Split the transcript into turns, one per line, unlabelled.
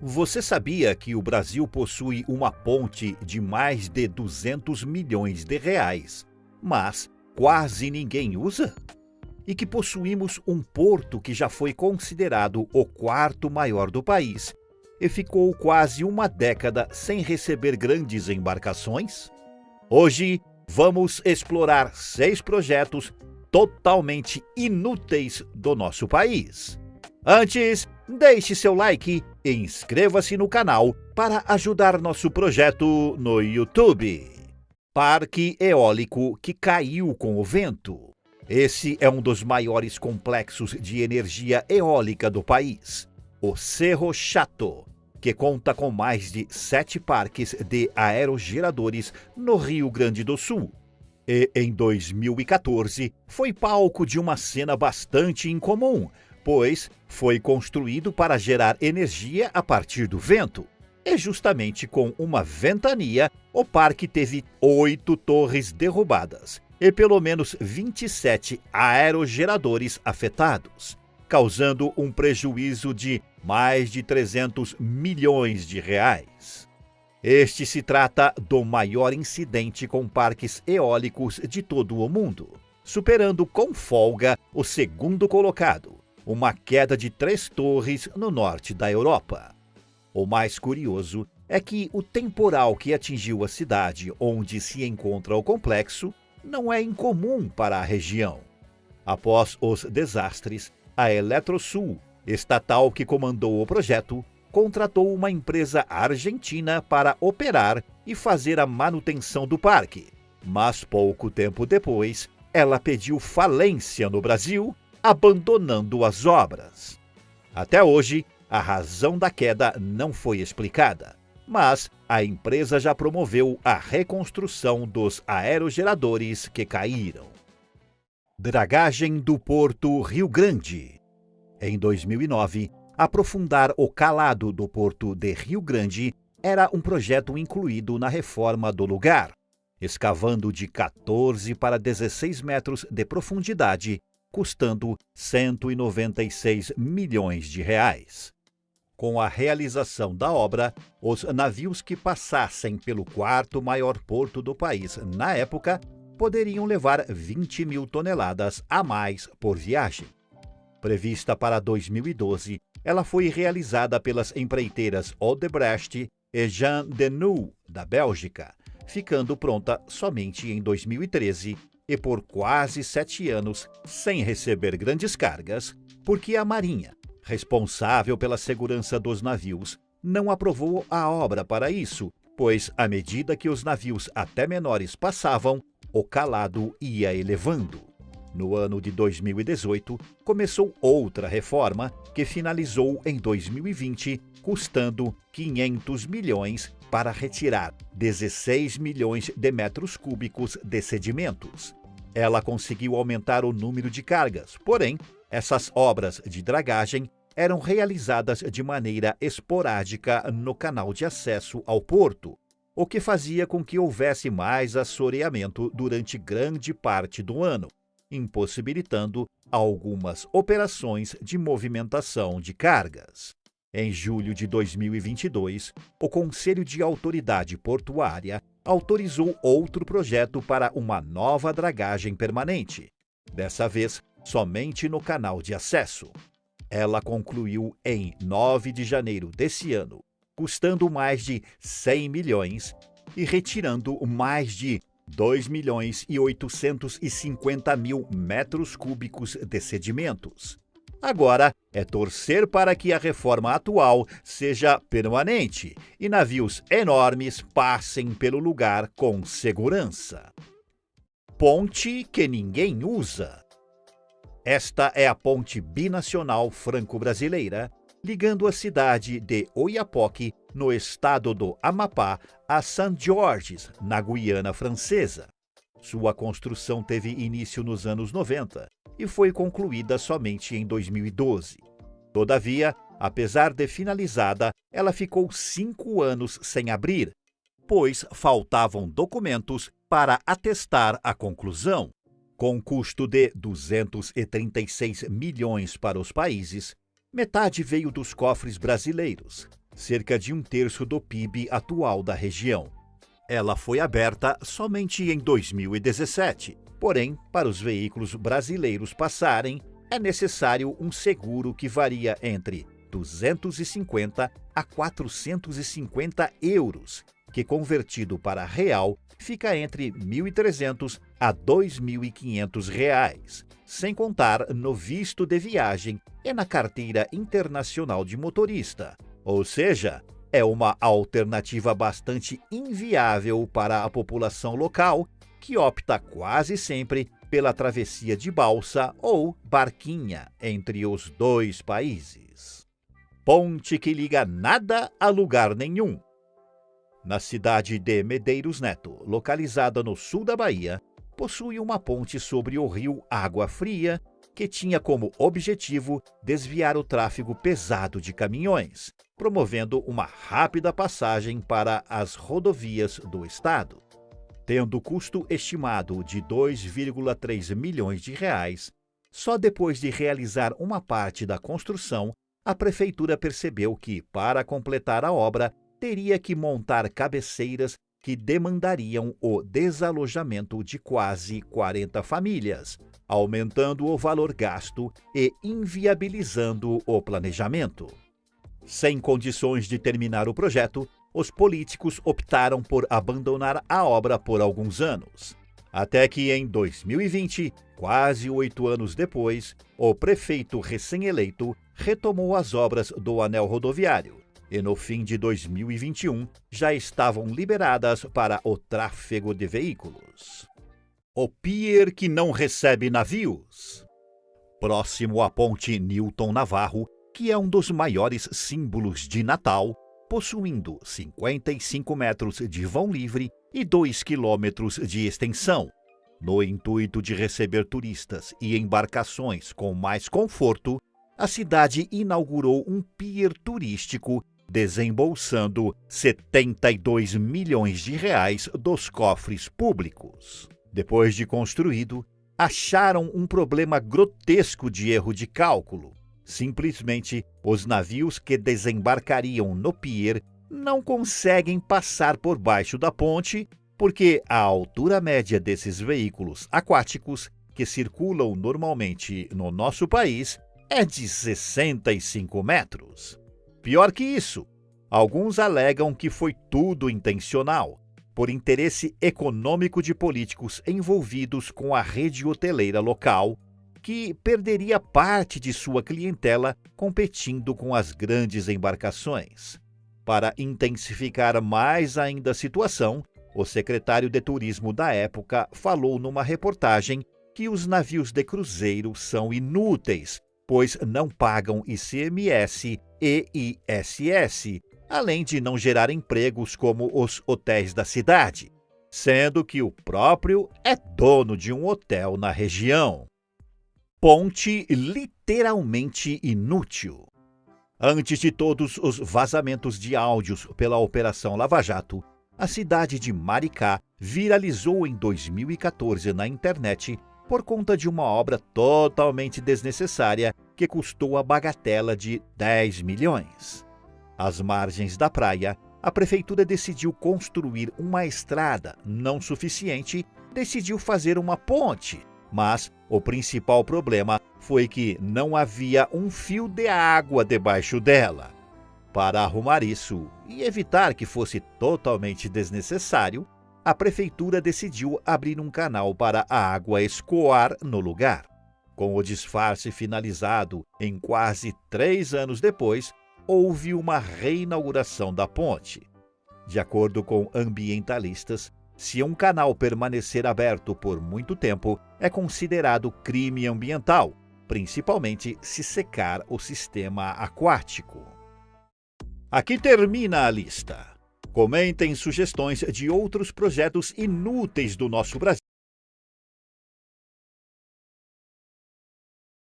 Você sabia que o Brasil possui uma ponte de mais de 200 milhões de reais, mas quase ninguém usa? E que possuímos um porto que já foi considerado o quarto maior do país e ficou quase uma década sem receber grandes embarcações? Hoje vamos explorar 6 projetos totalmente inúteis do nosso país. Antes, deixe seu like e inscreva-se no canal para ajudar nosso projeto no YouTube. Parque eólico que caiu com o vento. Esse é um dos maiores complexos de energia eólica do país, o Cerro Chato, que conta com mais de 7 parques de aerogeradores no Rio Grande do Sul. E em 2014 foi palco de uma cena bastante incomum, pois foi construído para gerar energia a partir do vento. E justamente com uma ventania, o parque teve 8 torres derrubadas e pelo menos 27 aerogeradores afetados, causando um prejuízo de mais de 300 milhões de reais. Este se trata do maior incidente com parques eólicos de todo o mundo, superando com folga o segundo colocado, uma queda de 3 torres no norte da Europa. O mais curioso é que o temporal que atingiu a cidade onde se encontra o complexo não é incomum para a região. Após os desastres, a Eletrosul, estatal que comandou o projeto, contratou uma empresa argentina para operar e fazer a manutenção do parque. Mas pouco tempo depois, ela pediu falência no Brasil, abandonando as obras. Até hoje, a razão da queda não foi explicada, mas a empresa já promoveu a reconstrução dos aerogeradores que caíram. Dragagem do Porto Rio Grande. Em 2009, aprofundar o calado do Porto de Rio Grande era um projeto incluído na reforma do lugar, escavando de 14 para 16 metros de profundidade, custando 196 milhões de reais. Com a realização da obra, os navios que passassem pelo quarto maior porto do país na época poderiam levar 20 mil toneladas a mais por viagem. Prevista para 2012, ela foi realizada pelas empreiteiras Odebrecht e Jean Denouve, da Bélgica, ficando pronta somente em 2013 e por quase 7 anos sem receber grandes cargas, porque a Marinha, responsável pela segurança dos navios, não aprovou a obra para isso, pois à medida que os navios até menores passavam, o calado ia elevando. No ano de 2018, começou outra reforma que finalizou em 2020, custando 500 milhões para retirar 16 milhões de metros cúbicos de sedimentos. Ela conseguiu aumentar o número de cargas, porém, essas obras de dragagem eram realizadas de maneira esporádica no canal de acesso ao porto, o que fazia com que houvesse mais assoreamento durante grande parte do ano, impossibilitando algumas operações de movimentação de cargas. Em julho de 2022, o Conselho de Autoridade Portuária autorizou outro projeto para uma nova dragagem permanente, dessa vez somente no canal de acesso. Ela concluiu em 9 de janeiro desse ano, custando mais de 100 milhões e retirando mais de 2 milhões e 850 mil metros cúbicos de sedimentos. Agora é torcer para que a reforma atual seja permanente e navios enormes passem pelo lugar com segurança. Ponte que ninguém usa. Esta é a ponte binacional franco-brasileira, ligando a cidade de Oiapoque, no estado do Amapá, a St. Georges, na Guiana Francesa. Sua construção teve início nos anos 90 e foi concluída somente em 2012. Todavia, apesar de finalizada, ela ficou 5 anos sem abrir, pois faltavam documentos para atestar a conclusão. Com custo de 236 milhões para os países, metade veio dos cofres brasileiros, cerca de 1/3 do PIB atual da região. Ela foi aberta somente em 2017, porém, para os veículos brasileiros passarem, é necessário um seguro que varia entre 250 a 450 euros, que convertido para real fica entre 1.300 a 2.500 reais, sem contar no visto de viagem e na carteira internacional de motorista. Ou seja, é uma alternativa bastante inviável para a população local, que opta quase sempre pela travessia de balsa ou barquinha entre os dois países. Ponte que liga nada a lugar nenhum. Na cidade de Medeiros Neto, localizada no sul da Bahia, possui uma ponte sobre o rio Água Fria, que tinha como objetivo desviar o tráfego pesado de caminhões, promovendo uma rápida passagem para as rodovias do estado. Tendo custo estimado de 2,3 milhões de reais, só depois de realizar uma parte da construção, a prefeitura percebeu que, para completar a obra, teria que montar cabeceiras que demandariam o desalojamento de quase 40 famílias, aumentando o valor gasto e inviabilizando o planejamento. Sem condições de terminar o projeto, os políticos optaram por abandonar a obra por alguns anos. Até que em 2020, quase 8 anos depois, o prefeito recém-eleito retomou as obras do anel rodoviário e no fim de 2021 já estavam liberadas para o tráfego de veículos. O pier que não recebe navios. Próximo à ponte Newton Navarro, que é um dos maiores símbolos de Natal, possuindo 55 metros de vão livre e 2 quilômetros de extensão. No intuito de receber turistas e embarcações com mais conforto, a cidade inaugurou um pier turístico desembolsando 72 milhões de reais dos cofres públicos. Depois de construído, acharam um problema grotesco de erro de cálculo. Simplesmente, os navios que desembarcariam no pier não conseguem passar por baixo da ponte, porque a altura média desses veículos aquáticos, que circulam normalmente no nosso país, é de 65 metros. Pior que isso, alguns alegam que foi tudo intencional, por interesse econômico de políticos envolvidos com a rede hoteleira local, que perderia parte de sua clientela competindo com as grandes embarcações. Para intensificar mais ainda a situação, o secretário de Turismo da época falou numa reportagem que os navios de cruzeiro são inúteis, pois não pagam ICMS e ISS, além de não gerar empregos como os hotéis da cidade, sendo que o próprio é dono de um hotel na região. Ponte literalmente inútil. Antes de todos os vazamentos de áudios pela Operação Lava Jato, a cidade de Maricá viralizou em 2014 na internet por conta de uma obra totalmente desnecessária que custou a bagatela de 10 milhões. Às margens da praia, a prefeitura decidiu construir uma estrada não suficiente, decidiu fazer uma ponte, mas o principal problema foi que não havia um fio de água debaixo dela. Para arrumar isso e evitar que fosse totalmente desnecessário, a prefeitura decidiu abrir um canal para a água escoar no lugar. Com o disfarce finalizado em quase 3 anos depois, houve uma reinauguração da ponte. De acordo com ambientalistas, se um canal permanecer aberto por muito tempo, é considerado crime ambiental, principalmente se secar o sistema aquático. Aqui termina a lista. Comentem sugestões de outros projetos inúteis do nosso Brasil.